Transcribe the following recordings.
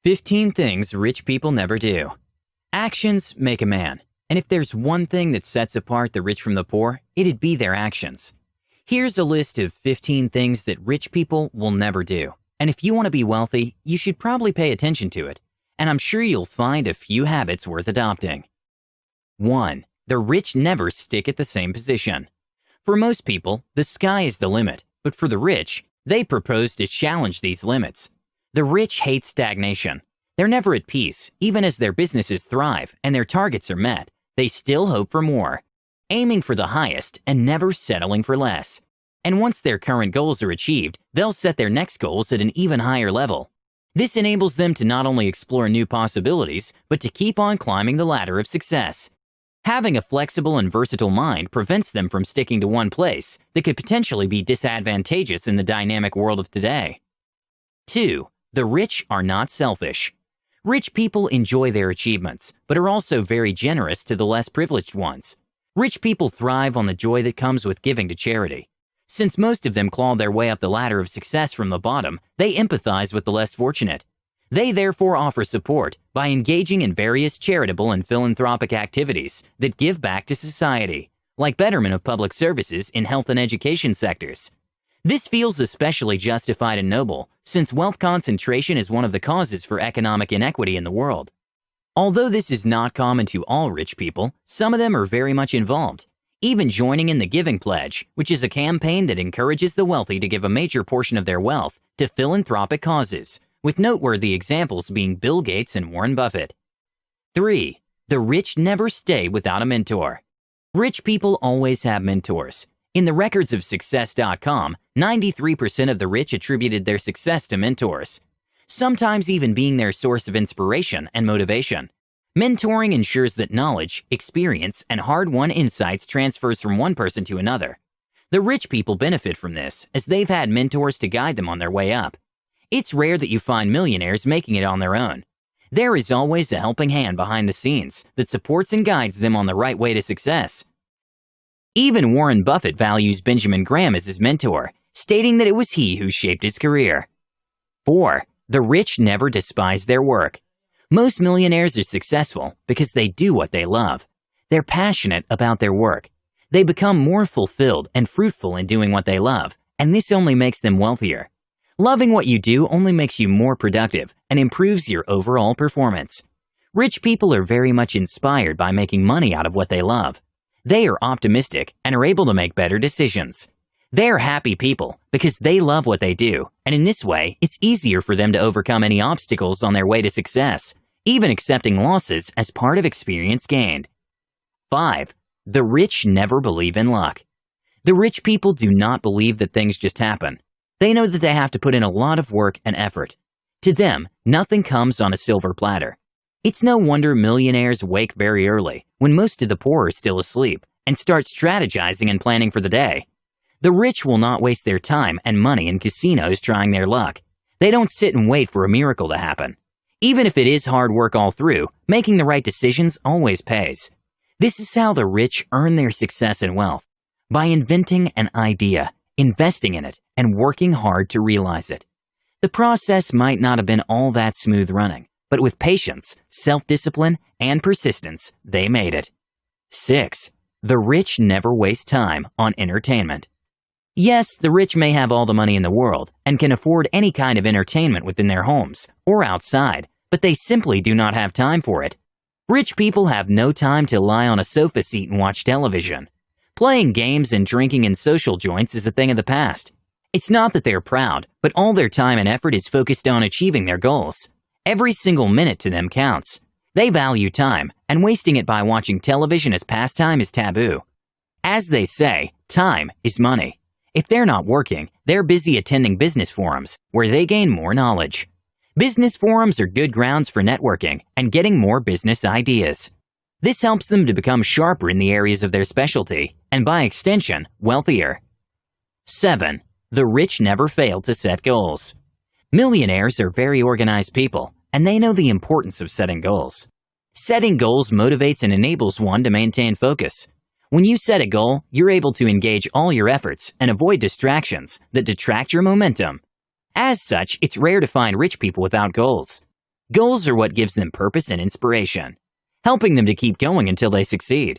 15 things rich people never do. Actions make a man, and if there's one thing that sets apart the rich from the poor, it'd be their actions. Here's a list of 15 things that rich people will never do. And if you want to be wealthy, you should probably pay attention to it. And I'm sure you'll find a few habits worth adopting. 1. The rich never stick at the same position. For most people, the sky is the limit, but for the rich, they propose to challenge these limits. The rich hate stagnation. They're never at peace, even as their businesses thrive and their targets are met. They still hope for more, aiming for the highest and never settling for less. And once their current goals are achieved, they'll set their next goals at an even higher level. This enables them to not only explore new possibilities, but to keep on climbing the ladder of success. Having a flexible and versatile mind prevents them from sticking to one place that could potentially be disadvantageous in the dynamic world of today. 2. The rich are not selfish. Rich people enjoy their achievements, but are also very generous to the less privileged ones. Rich people thrive on the joy that comes with giving to charity. Since most of them clawed their way up the ladder of success from the bottom, they empathize with the less fortunate. They therefore offer support by engaging in various charitable and philanthropic activities that give back to society, like betterment of public services in health and education sectors. This feels especially justified and noble, since wealth concentration is one of the causes for economic inequity in the world. Although this is not common to all rich people, some of them are very much involved, even joining in the Giving Pledge, which is a campaign that encourages the wealthy to give a major portion of their wealth to philanthropic causes, with noteworthy examples being Bill Gates and Warren Buffett. 3. The rich never stay without a mentor. Rich people always have mentors. In the records of Success.com, 93% of the rich attributed their success to mentors, sometimes even being their source of inspiration and motivation. Mentoring ensures that knowledge, experience, and hard-won insights transfers from one person to another. The rich people benefit from this, as they've had mentors to guide them on their way up. It's rare that you find millionaires making it on their own. There is always a helping hand behind the scenes that supports and guides them on the right way to success. Even Warren Buffett values Benjamin Graham as his mentor, stating that it was he who shaped his career. 4. The rich never despise their work. Most millionaires are successful because they do what they love. They're passionate about their work. They become more fulfilled and fruitful in doing what they love, and this only makes them wealthier. Loving what you do only makes you more productive and improves your overall performance. Rich people are very much inspired by making money out of what they love. They are optimistic and are able to make better decisions. They are happy people because they love what they do, and in this way, it's easier for them to overcome any obstacles on their way to success, even accepting losses as part of experience gained. 5. The rich never believe in luck. The rich people do not believe that things just happen. They know that they have to put in a lot of work and effort. To them, nothing comes on a silver platter. It's no wonder millionaires wake very early, when most of the poor are still asleep, and start strategizing and planning for the day. The rich will not waste their time and money in casinos trying their luck. They don't sit and wait for a miracle to happen. Even if it is hard work all through, making the right decisions always pays. This is how the rich earn their success and wealth, by inventing an idea, investing in it, and working hard to realize it. The process might not have been all that smooth running, but with patience, self-discipline, and persistence, they made it. 6. The rich never waste time on entertainment. Yes, the rich may have all the money in the world and can afford any kind of entertainment within their homes or outside, but they simply do not have time for it. Rich people have no time to lie on a sofa seat and watch television. Playing games and drinking in social joints is a thing of the past. It's not that they're proud, but all their time and effort is focused on achieving their goals. Every single minute to them counts. They value time, and wasting it by watching television as pastime is taboo. As they say, time is money. If they're not working, they're busy attending business forums, where they gain more knowledge. Business forums are good grounds for networking and getting more business ideas. This helps them to become sharper in the areas of their specialty, and by extension, wealthier. 7. The rich never fail to set goals. Millionaires are very organized people, and they know the importance of setting goals. Setting goals motivates and enables one to maintain focus. When you set a goal, you're able to engage all your efforts and avoid distractions that detract your momentum. As such, it's rare to find rich people without goals. Goals are what gives them purpose and inspiration, helping them to keep going until they succeed.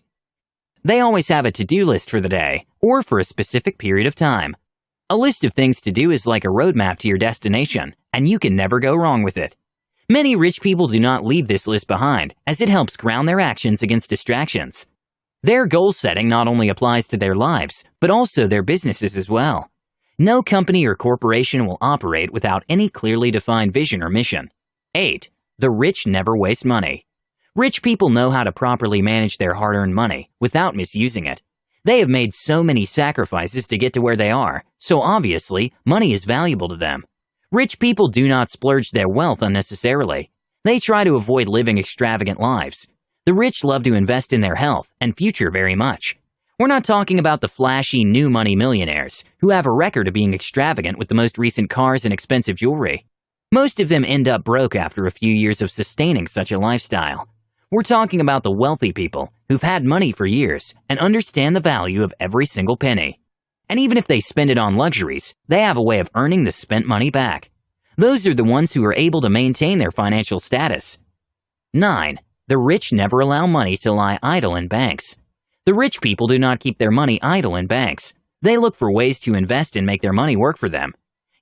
They always have a to-do list for the day or for a specific period of time. A list of things to do is like a roadmap to your destination, and you can never go wrong with it. Many rich people do not leave this list behind, as it helps ground their actions against distractions. Their goal setting not only applies to their lives, but also their businesses as well. No company or corporation will operate without any clearly defined vision or mission. 8. The rich never waste money. Rich people know how to properly manage their hard-earned money without misusing it. They have made so many sacrifices to get to where they are, so obviously, money is valuable to them. Rich people do not splurge their wealth unnecessarily. They try to avoid living extravagant lives. The rich love to invest in their health and future very much. We're not talking about the flashy new money millionaires who have a record of being extravagant with the most recent cars and expensive jewelry. Most of them end up broke after a few years of sustaining such a lifestyle. We're talking about the wealthy people who've had money for years and understand the value of every single penny. And even if they spend it on luxuries, they have a way of earning the spent money back. Those are the ones who are able to maintain their financial status. 9. The rich never allow money to lie idle in banks. The rich people do not keep their money idle in banks. They look for ways to invest and make their money work for them.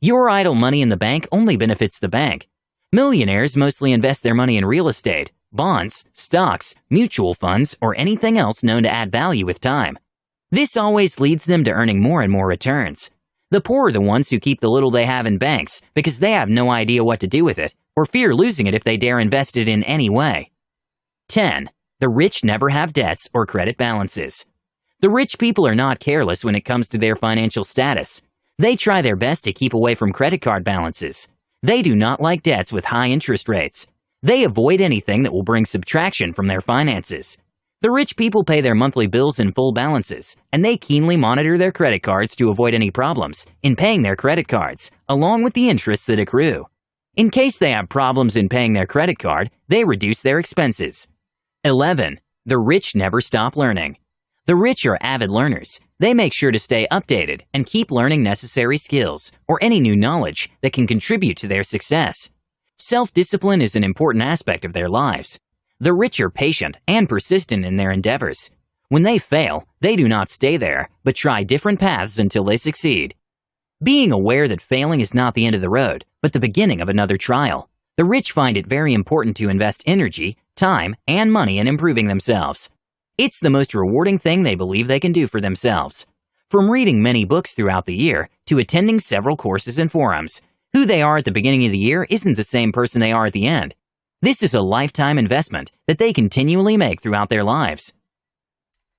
Your idle money in the bank only benefits the bank. Millionaires mostly invest their money in real estate, bonds, stocks, mutual funds, or anything else known to add value with time. This always leads them to earning more and more returns. The poor are the ones who keep the little they have in banks because they have no idea what to do with it or fear losing it if they dare invest it in any way. 10. The rich never have debts or credit balances. The rich people are not careless when it comes to their financial status. They try their best to keep away from credit card balances. They do not like debts with high interest rates. They avoid anything that will bring subtraction from their finances. The rich people pay their monthly bills in full balances, and they keenly monitor their credit cards to avoid any problems in paying their credit cards, along with the interests that accrue. In case they have problems in paying their credit card, they reduce their expenses. 11. The rich never stop learning. The rich are avid learners. They make sure to stay updated and keep learning necessary skills or any new knowledge that can contribute to their success. Self-discipline is an important aspect of their lives. The rich are patient and persistent in their endeavors. When they fail, they do not stay there, but try different paths until they succeed. Being aware that failing is not the end of the road, but the beginning of another trial, the rich find it very important to invest energy, time, and money in improving themselves. It's the most rewarding thing they believe they can do for themselves. From reading many books throughout the year to attending several courses and forums, who they are at the beginning of the year isn't the same person they are at the end. This is a lifetime investment that they continually make throughout their lives.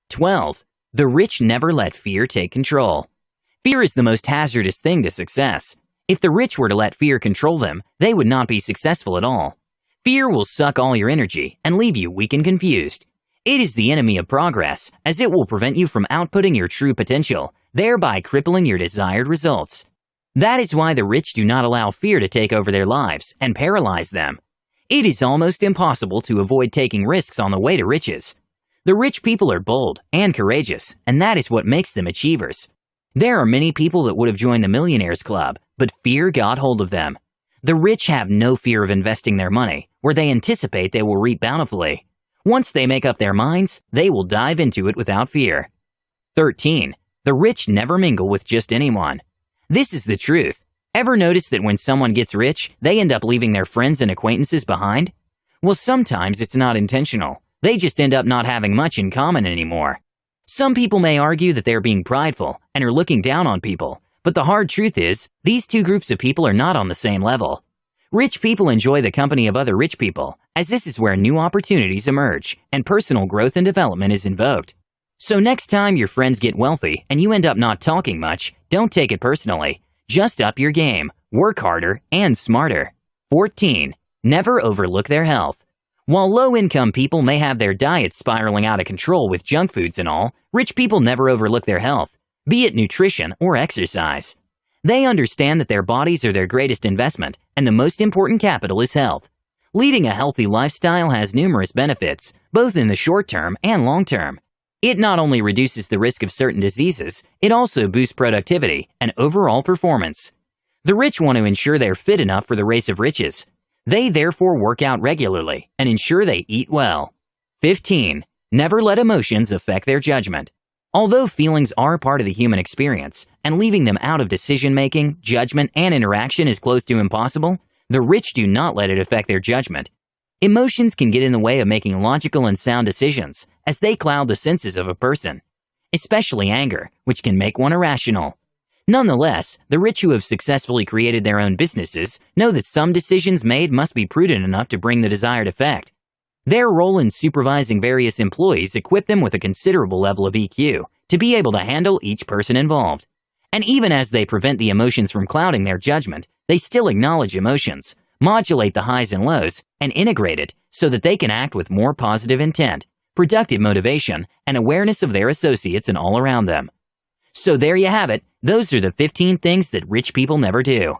12. The rich never let fear take control. Fear is the most hazardous thing to success. If the rich were to let fear control them, they would not be successful at all. Fear will suck all your energy and leave you weak and confused. It is the enemy of progress, as it will prevent you from outputting your true potential, thereby crippling your desired results. That is why the rich do not allow fear to take over their lives and paralyze them. It is almost impossible to avoid taking risks on the way to riches. The rich people are bold and courageous, and that is what makes them achievers. There are many people that would have joined the Millionaires Club, but fear got hold of them. The rich have no fear of investing their money, where they anticipate they will reap bountifully. Once they make up their minds, they will dive into it without fear. 13. The rich never mingle with just anyone. This is the truth. Ever notice that when someone gets rich, they end up leaving their friends and acquaintances behind? Well, sometimes it's not intentional. They just end up not having much in common anymore. Some people may argue that they're being prideful and are looking down on people, but the hard truth is, these two groups of people are not on the same level. Rich people enjoy the company of other rich people, as this is where new opportunities emerge and personal growth and development is invoked. So next time your friends get wealthy and you end up not talking much, don't take it personally. Just up your game, work harder, and smarter. 14. Never overlook their health. While low-income people may have their diets spiraling out of control with junk foods and all, rich people never overlook their health, be it nutrition or exercise. They understand that their bodies are their greatest investment, and the most important capital is health. Leading a healthy lifestyle has numerous benefits, both in the short term and long term. It not only reduces the risk of certain diseases, it also boosts productivity and overall performance. The rich want to ensure they're fit enough for the race of riches. They therefore work out regularly and ensure they eat well. 15. Never let emotions affect their judgment. Although feelings are part of the human experience, and leaving them out of decision-making, judgment, and interaction is close to impossible, the rich do not let it affect their judgment. Emotions can get in the way of making logical and sound decisions, as they cloud the senses of a person, especially anger, which can make one irrational. Nonetheless, the rich who have successfully created their own businesses know that some decisions made must be prudent enough to bring the desired effect. Their role in supervising various employees equip them with a considerable level of EQ to be able to handle each person involved. And even as they prevent the emotions from clouding their judgment, they still acknowledge emotions, modulate the highs and lows, and integrate it so that they can act with more positive intent, productive motivation, and awareness of their associates and all around them. So there you have it. Those are the 15 things that rich people never do.